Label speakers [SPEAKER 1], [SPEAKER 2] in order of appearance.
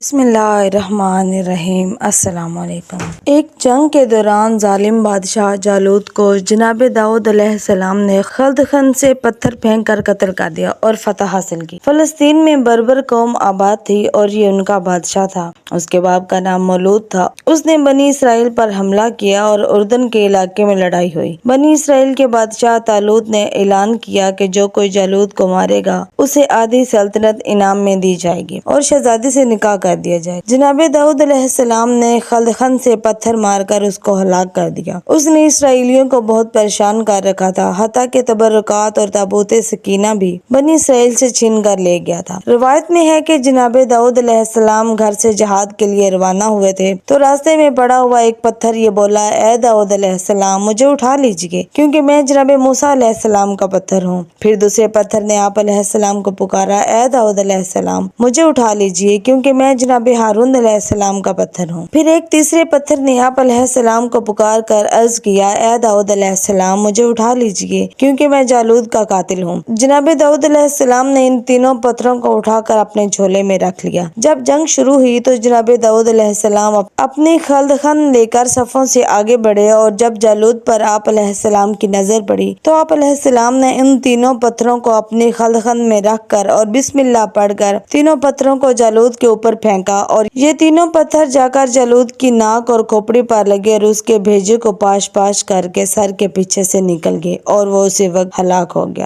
[SPEAKER 1] بسم اللہ الرحمن الرحیم۔ السلام علیکم۔ ایک جنگ کے دوران ظالم بادشاہ جالوت کو جناب داؤد علیہ السلام نے خلدخن سے پتھر پھینک کر قتل کر دیا اور فتح حاصل کی۔ فلسطین میں بربر قوم آباد تھی اور یہ ان کا بادشاہ تھا۔ اس کے باپ کا نام مولود تھا۔ اس نے بنی اسرائیل پر حملہ کیا اور اردن کے علاقے میں لڑائی ہوئی۔ بنی اسرائیل کے بادشاہ طالوت نے اعلان کیا کہ جو کوئی جالوت کو مارے گا اسے آدھی سلطنت انعام میں دی جائے گی اور شہزادی سے نکاح کر دیا جائے۔ جناب داؤد علیہ السلام نے خلدخن سے پتھر مار کر اس کو ہلاک کر دیا۔ اس نے اسرائیلیوں کو بہت پریشان کر رکھا تھا، حتیٰ کہ تبرکات اور تابوت سکینہ بھی بنی اسرائیل سے چھین کر لے گیا تھا۔ روایت میں ہے کہ جناب داؤد علیہ السلام گھر سے جہاد کے لیے روانہ ہوئے تھے تو راستے میں پڑا ہوا ایک پتھر یہ بولا، اے داؤد علیہ السلام مجھے اٹھا لیجیے کیونکہ میں جناب موسیٰ علیہ السلام کا پتھر ہوں۔ پھر دوسرے پتھر نے آپ علیہ السلام کو پکارا، اے داؤد علیہ السلام مجھے اٹھا لیجیے کیونکہ میں جناب ہارون علیہ السلام کا پتھر ہوں۔ پھر ایک تیسرے پتھر نے آپ علیہ السلام کو پکار کر عرض کیا، اے داؤد علیہ السلام مجھے اٹھا لیجیے کیونکہ میں جالوت کا قاتل ہوں۔ جناب داؤد علیہ السلام نے ان تینوں پتھروں کو اٹھا کر اپنے جھولے میں رکھ لیا۔ جب جنگ شروع ہوئی تو جناب داؤد علیہ السلام اپنی خلدخن لے کر صفوں سے آگے بڑھے اور جب جالوت پر آپ علیہ السلام کی نظر پڑی تو آپ علیہ السلام نے ان تینوں پتھروں کو اپنی خلدخن میں رکھ کر اور بسم اللہ پڑھ کر تینوں پتھروں کو جالوت کے اوپر پھینکا اور یہ تینوں پتھر جا کر جالوت کی ناک اور کھوپڑی پر لگے اور اس کے بھیجے کو پاش پاش کر کے سر کے پیچھے سے نکل گئے اور وہ اسی وقت ہلاک ہو گیا۔